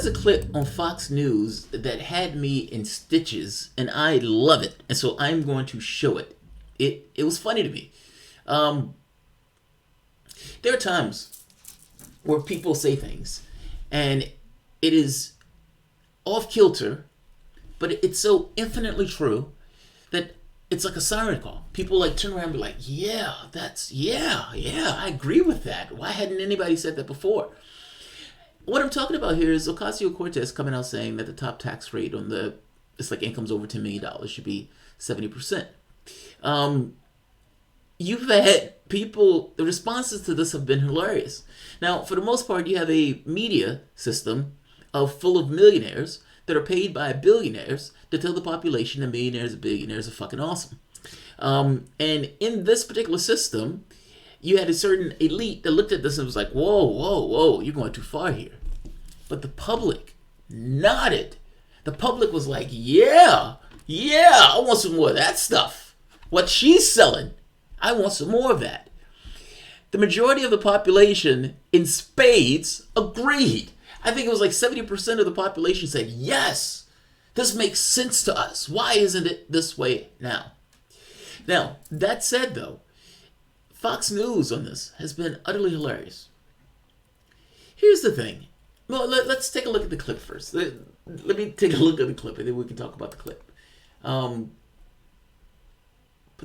there's a clip on Fox News that had me in stitches, and I love it, and so I'm going to show it. It was funny to me. There are times where people say things, and it is off kilter, but it's so infinitely true that it's like a siren call. People like turn around and be like, yeah, I agree with that. Why hadn't anybody said that before? What I'm talking about here is Ocasio-Cortez coming out saying that the top tax rate on it's like incomes over $10 million should be 70%. You've had people, the responses to this have been hilarious. Now, for the most part, you have a media system full of millionaires that are paid by billionaires to tell the population that millionaires and billionaires are fucking awesome. And in this particular system, you had a certain elite that looked at this and was like, whoa, you're going too far here. But the public nodded. The public was like, yeah, I want some more of that stuff. What she's selling, I want some more of that. The majority of the population in spades agreed. I think it was like 70% of the population said, yes, this makes sense to us. Why isn't it this way now? Now, that said, though, Fox News on this has been utterly hilarious. Here's the thing. Well, let's take a look at the clip first. Let me take a look at the clip, and then we can talk about the clip. But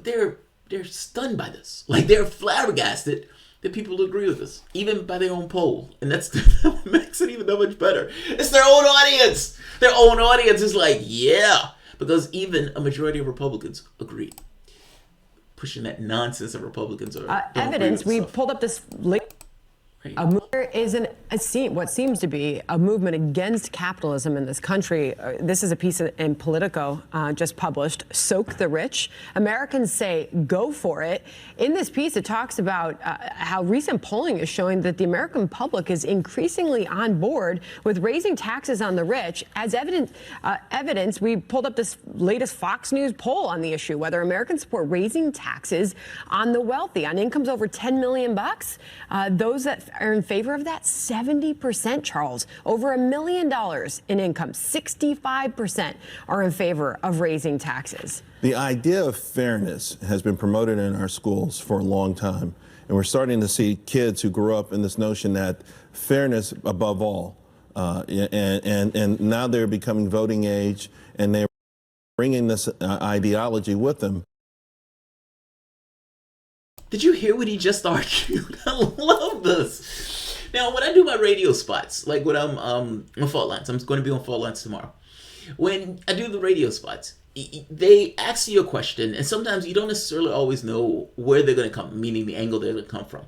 they're stunned by this. Like, they're flabbergasted that people agree with this, even by their own poll. And that makes it even that much better. It's their own audience. Their own audience is like, yeah, because even a majority of Republicans agree. Pushing that nonsense of Republicans are evidence. We pulled up this link. There is what seems to be a movement against capitalism in this country. This is a piece in Politico just published, Soak the Rich. Americans say, go for it. In this piece, it talks about how recent polling is showing that the American public is increasingly on board with raising taxes on the rich. As evidence, we pulled up this latest Fox News poll on the issue, whether Americans support raising taxes on the wealthy, on incomes over $10 million. Those that are in favor of that, 70%, Charles. Over $1 million in income, 65% are in favor of raising taxes. The idea of fairness has been promoted in our schools for a long time. And we're starting to see kids who grew up in this notion that fairness above all. And now they're becoming voting age, and they're bringing this ideology with them. Did you hear what he just argued? I love this. Now, when I do my radio spots, like when I'm on Fault Lines, I'm going to be on Fault Lines tomorrow. When I do the radio spots, they ask you a question, and sometimes you don't necessarily always know where they're going to come, meaning the angle they're going to come from.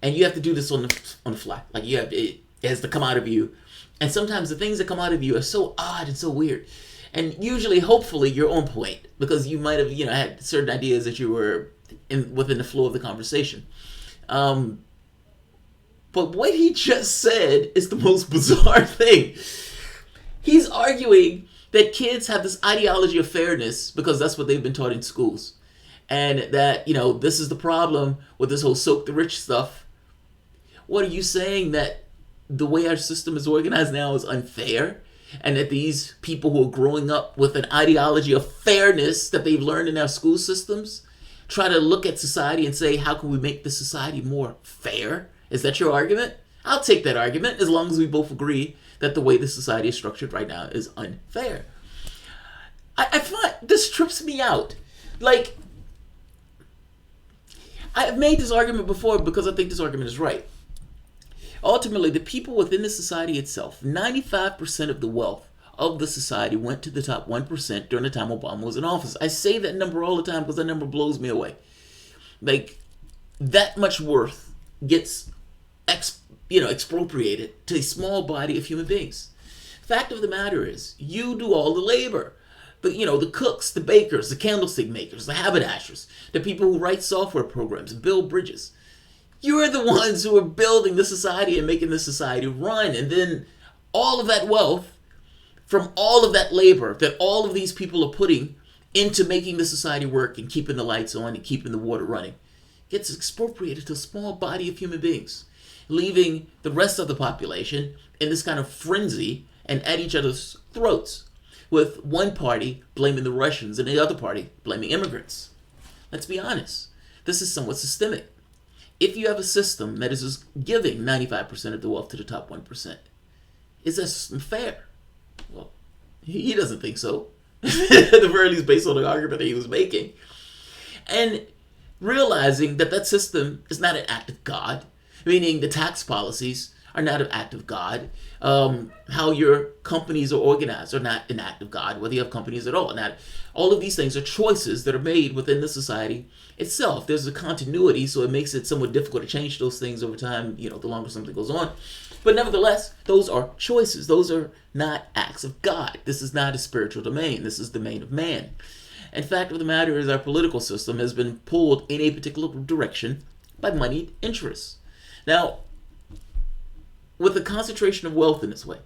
And you have to do this on the fly. Like it has to come out of you. And sometimes the things that come out of you are so odd and so weird. And usually, hopefully, you're on point because you might have, had certain ideas that you were within the flow of the conversation. But what he just said is the most bizarre thing. He's arguing that kids have this ideology of fairness because that's what they've been taught in schools. And that, this is the problem with this whole soak the rich stuff. What are you saying, that the way our system is organized now is unfair? And that these people who are growing up with an ideology of fairness that they've learned in our school systems try to look at society and say, how can we make this society more fair? Is that your argument? I'll take that argument as long as we both agree that the way the society is structured right now is unfair. I find this trips me out. Like, I've made this argument before because I think this argument is right. Ultimately, the people within the society itself, 95% of the wealth of the society went to the top 1% during the time Obama was in office. I say that number all the time because that number blows me away. Like, that much worth gets expropriated to a small body of human beings. Fact of the matter is, you do all the labor. The cooks, the bakers, the candlestick makers, the haberdashers, the people who write software programs and build bridges. You're the ones who are building the society and making the society run. And then all of that wealth from all of that labor that all of these people are putting into making the society work and keeping the lights on and keeping the water running gets expropriated to a small body of human beings, leaving the rest of the population in this kind of frenzy and at each other's throats, with one party blaming the Russians and the other party blaming immigrants. Let's be honest. This is somewhat systemic. If you have a system that is just giving 95% of the wealth to the top 1%, is that system fair? Well, he doesn't think so. At the very least, based on the argument that he was making. And realizing that that system is not an act of God, meaning the tax policies are not an act of God. How your companies are organized are not an act of God, whether you have companies at all. Not all of these things are choices that are made within the society itself. There's a continuity, so it makes it somewhat difficult to change those things over time, the longer something goes on. But nevertheless, those are choices. Those are not acts of God. This is not a spiritual domain. This is the domain of man. And fact of the matter is our political system has been pulled in a particular direction by moneyed interests. Now, with the concentration of wealth in this way,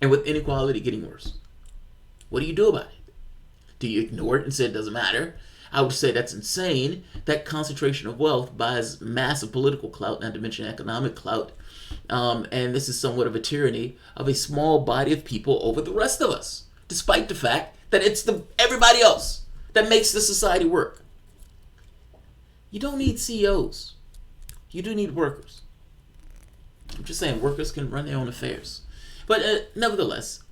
and with inequality getting worse, what do you do about it? Do you ignore it and say it doesn't matter? I would say that's insane. That concentration of wealth buys massive political clout, not to mention economic clout. And this is somewhat of a tyranny of a small body of people over the rest of us, despite the fact that it's everybody else that makes the society work. You don't need CEOs. You do need workers. I'm just saying, workers can run their own affairs. But nevertheless,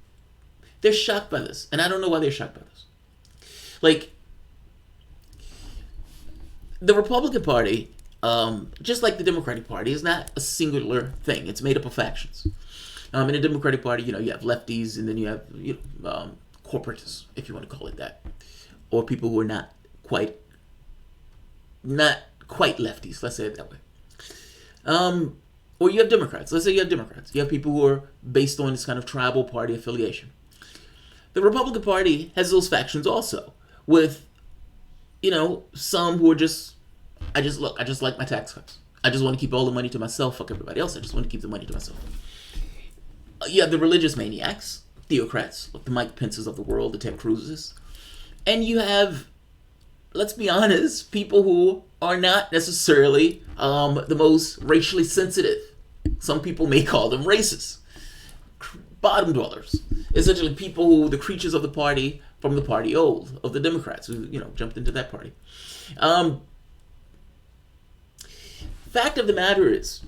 they're shocked by this. And I don't know why they're shocked by this. Like, the Republican Party, just like the Democratic Party, is not a singular thing. It's made up of factions. In the Democratic Party, you have lefties, and then you have corporatists, if you want to call it that, or people who are not quite lefties. Let's say it that way. Or you have Democrats. Let's say you have Democrats. You have people who are based on this kind of tribal party affiliation. The Republican Party has those factions also, with some who are I just like my tax cuts. I just want to keep all the money to myself. Fuck everybody else. I just want to keep the money to myself. You have the religious maniacs, theocrats, like the Mike Pences of the world, the Ted Cruzes. And you have, let's be honest, people who are not necessarily the most racially sensitive. Some people may call them racist. Bottom dwellers. Essentially people who, the creatures of the party from the party old, of the Democrats, who, jumped into that party. Fact of the matter is,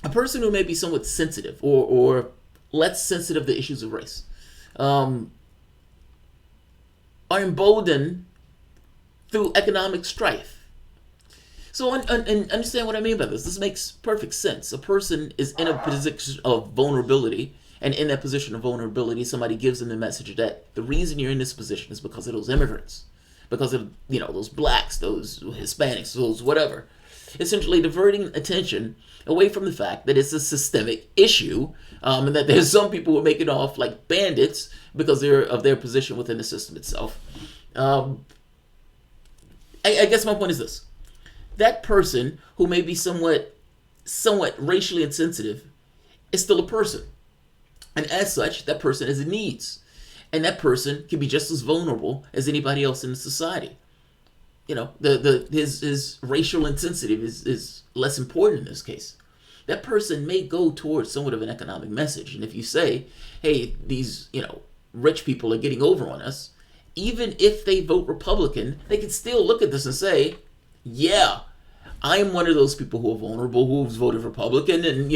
a person who may be somewhat sensitive or less sensitive to issues of race are emboldened through economic strife. So and understand what I mean by this. This makes perfect sense. A person is in a position of vulnerability, and in that position of vulnerability, somebody gives them the message that the reason you're in this position is because of those immigrants, because of those blacks, those Hispanics, those whatever. Essentially diverting attention away from the fact that it's a systemic issue, and that there's some people who are making off like bandits because of their position within the system itself. I guess my point is this. That person who may be somewhat racially insensitive is still a person. And as such, that person has needs. And that person can be just as vulnerable as anybody else in the society. His racial insensitive is less important in this case. That person may go towards somewhat of an economic message. And if you say, hey, these, rich people are getting over on us, even if they vote Republican, they can still look at this and say, yeah, I'm one of those people who are vulnerable, who's voted Republican, and,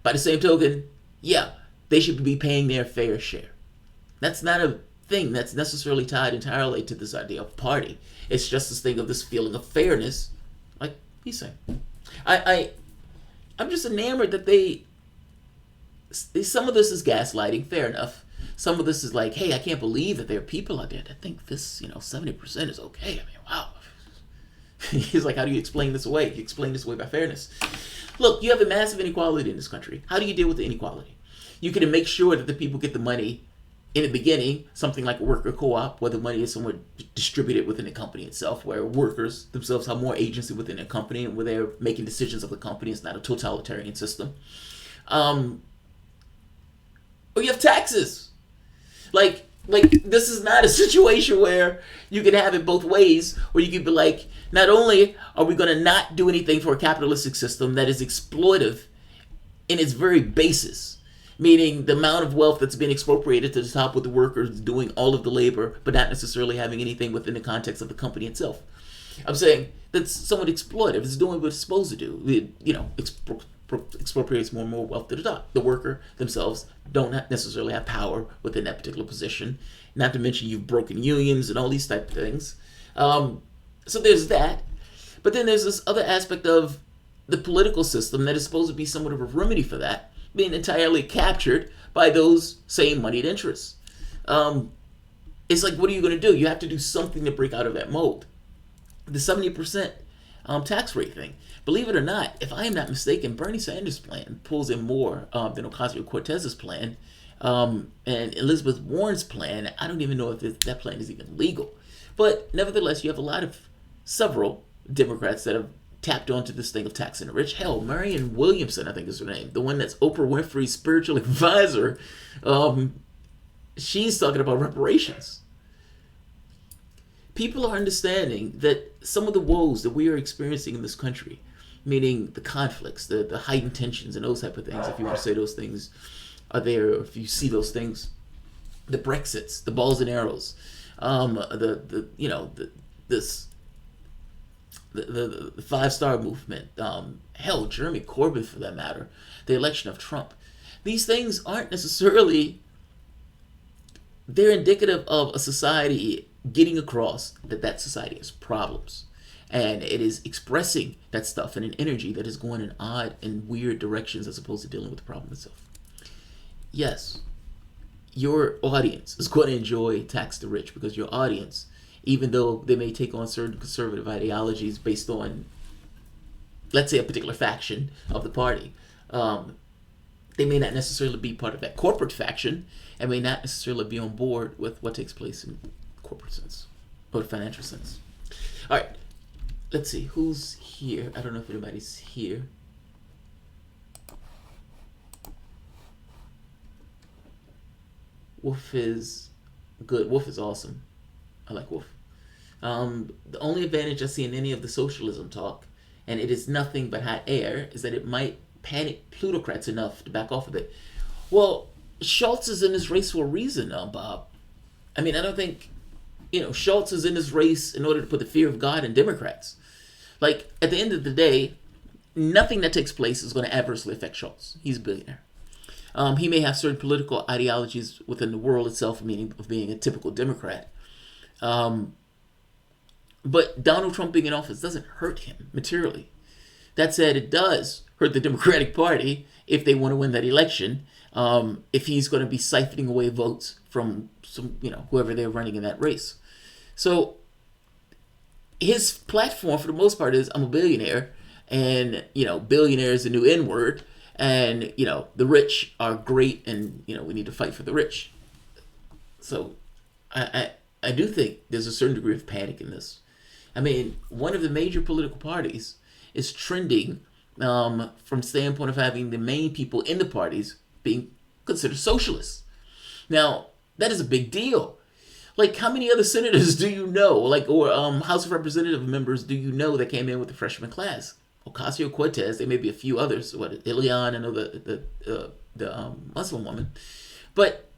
by the same token, yeah, they should be paying their fair share. That's not a thing that's necessarily tied entirely to this idea of party. It's just this thing of this feeling of fairness, like he's saying. I'm just enamored that some of this is gaslighting, fair enough. Some of this is like, hey, I can't believe that there are people out there that think this, 70% is okay. I mean, wow. He's like, how do you explain this away? You explain this away by fairness. Look, you have a massive inequality in this country. How do you deal with the inequality? You can make sure that the people get the money in the beginning, something like a worker co-op, where the money is somewhat distributed within the company itself, where workers themselves have more agency within their company and where they're making decisions of the company. It's not a totalitarian system. Or you have taxes. Like this is not a situation where you can have it both ways, where you could be like, not only are we going to not do anything for a capitalistic system that is exploitive in its very basis, meaning the amount of wealth that's being expropriated to the top with the workers doing all of the labor, but not necessarily having anything within the context of the company itself. I'm saying that's somewhat exploitive. It's doing what it's supposed to do. Expropriates more and more wealth to the top. The worker themselves don't necessarily have power within that particular position. Not to mention you've broken unions and all these type of things. So there's that. But then there's this other aspect of the political system that is supposed to be somewhat of a remedy for that, being entirely captured by those same moneyed interests. It's like, what are you going to do? You have to do something to break out of that mold. The 70% tax rate thing. Believe it or not, if I am not mistaken, Bernie Sanders' plan pulls in more than Ocasio-Cortez's plan. And Elizabeth Warren's plan, I don't even know if that plan is even legal. But nevertheless, you have several Democrats that have tapped onto this thing of taxing the rich. Hell, Marianne Williamson, I think is her name, the one that's Oprah Winfrey's spiritual advisor, she's talking about reparations. People are understanding that some of the woes that we are experiencing in this country, meaning the conflicts, the heightened tensions and those type of things, if you want to say those things are there, or if you see those things, the Brexits, the balls and arrows, the 5-star movement, hell, Jeremy Corbyn for that matter, the election of Trump. These things aren't necessarily, they're indicative of a society getting across that society has problems. And it is expressing that stuff in an energy that is going in odd and weird directions as opposed to dealing with the problem itself. Yes, your audience is going to enjoy tax the rich because your audience, even though they may take on certain conservative ideologies based on, let's say, a particular faction of the party, they may not necessarily be part of that corporate faction and may not necessarily be on board with what takes place in corporate sense or financial sense. All right, let's see who's here. I don't know if anybody's here. Wolf is good. Wolf is awesome. I like Wolf. The only advantage I see in any of the socialism talk, and it is nothing but hot air, is that it might panic plutocrats enough to back off of it. Well, Schultz is in this race for a reason, Bob. I mean, I don't think, Schultz is in this race in order to put the fear of God in Democrats. Like, at the end of the day, nothing that takes place is going to adversely affect Schultz. He's a billionaire. He may have certain political ideologies within the world itself, meaning of being a typical Democrat. But Donald Trump being in office doesn't hurt him materially. That said, it does hurt the Democratic Party if they want to win that election, if he's going to be siphoning away votes from whoever they're running in that race. So his platform, for the most part, is I'm a billionaire, and billionaire is the new N word, and the rich are great, and we need to fight for the rich. So I do think there's a certain degree of panic in this. I mean, one of the major political parties is trending from standpoint of having the main people in the parties being considered socialists. Now, that is a big deal. Like, how many other senators do you know, or House of Representative members do you know that came in with the freshman class? Ocasio-Cortez, there may be a few others. Ilian, I know the Muslim woman, but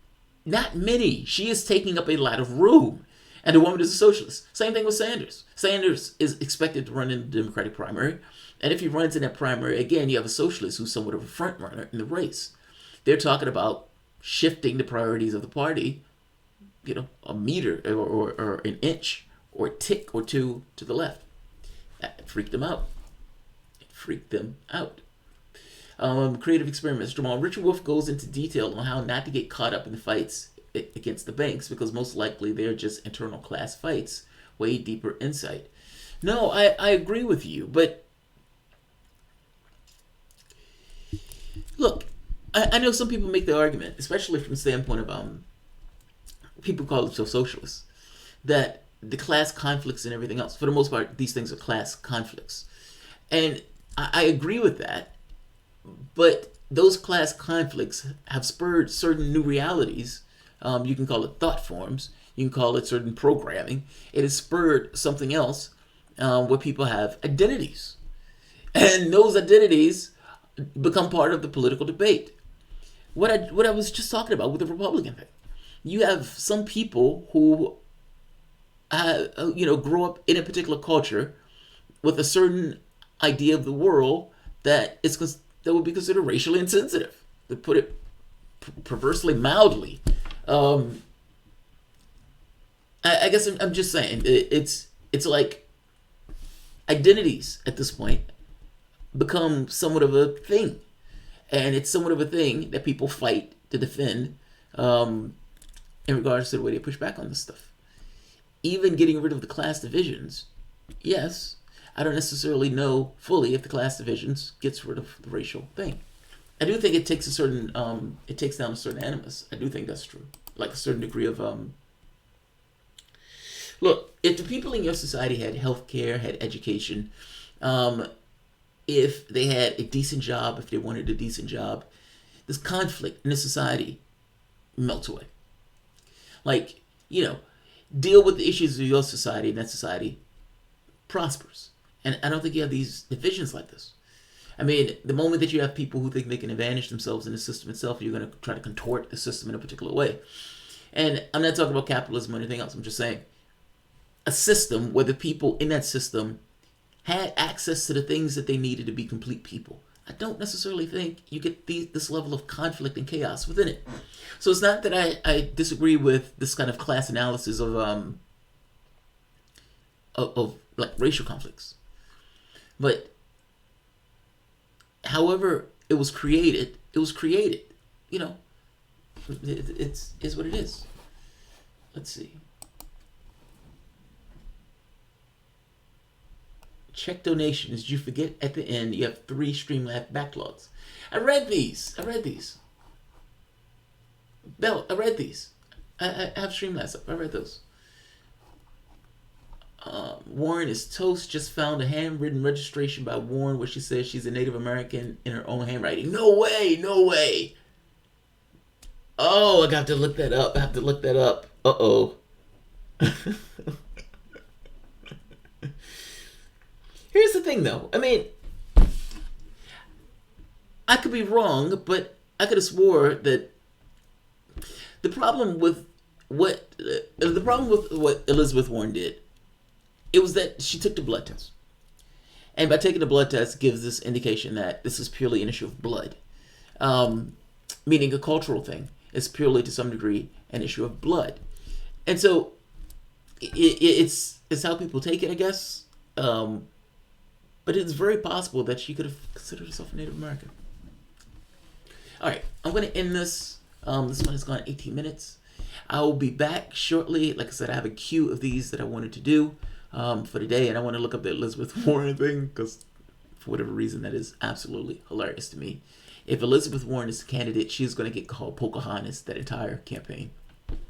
not many. She is taking up a lot of room, and the woman is a socialist. Same thing with Sanders. Sanders is expected to run in the Democratic primary, and if he runs in that primary, again, you have a socialist who's somewhat of a front runner in the race. They're talking about shifting the priorities of the party, a meter or an inch or a tick or two to the left. That freaked them out. Creative experiments. Jamarl, Richard Wolff goes into detail on how not to get caught up in the fights against the banks because most likely they're just internal class fights. Way deeper insight. No, I agree with you, but look, I know some people make the argument, especially from the standpoint of people call themselves socialists, that the class conflicts and everything else, for the most part, these things are class conflicts. And I agree with that, but those class conflicts have spurred certain new realities. You can call it thought forms. You can call it certain programming. It has spurred something else where people have identities. And those identities become part of the political debate. what I was just talking about with the Republican thing. You have some people who, grow up in a particular culture with a certain idea of the world that would be considered racially insensitive, to put it perversely mildly. I guess I'm just saying it's like identities at this point become somewhat of a thing, and it's somewhat of a thing that people fight to defend in regards to the way they push back on this stuff. Even getting rid of the class divisions, yes, I don't necessarily know fully if the class divisions gets rid of the racial thing. I do think it takes it takes down a certain animus. I do think that's true, like a certain degree of Look, if the people in your society had healthcare, had education, if they had a decent job, if they wanted a decent job, this conflict in the society melts away. Like, deal with the issues of your society, and that society prospers. And I don't think you have these divisions like this. I mean, the moment that you have people who think they can advantage themselves in the system itself, you're going to try to contort the system in a particular way. And I'm not talking about capitalism or anything else. I'm just saying a system where the people in that system had access to the things that they needed to be complete people. I don't necessarily think you get this level of conflict and chaos within it. So it's not that I disagree with this kind of class analysis of like racial conflicts, but however it was created. It's what it is. Let's see. Check donations. Did you forget at the end you have 3 Streamlabs backlogs? I read these. Bell, I read these. I have Streamlabs up. I read those. Warren is toast. Just found a handwritten registration by Warren where she says she's a Native American in her own handwriting. No way. Oh, I have to look that up. Uh-oh. Here's the thing, though. I mean, I could be wrong, but I could have swore that the problem with what Elizabeth Warren did, it was that she took the blood test. And by taking the blood test gives this indication that this is purely an issue of blood. Meaning a cultural thing. It's purely, to some degree, an issue of blood. And so, it's how people take it, I guess. But it's very possible that she could have considered herself a Native American. All right, I'm going to end this. This one has gone 18 minutes. I will be back shortly. Like I said, I have a queue of these that I wanted to do for today, and I want to look up the Elizabeth Warren thing because, for whatever reason, that is absolutely hilarious to me. If Elizabeth Warren is the candidate, she's going to get called Pocahontas that entire campaign.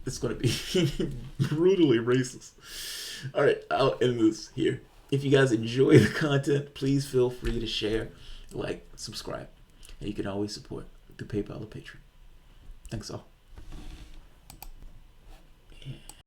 It's going to be brutally racist. All right, I'll end this here. If you guys enjoy the content, please feel free to share, like, subscribe. And you can always support through PayPal or Patreon. Thanks all.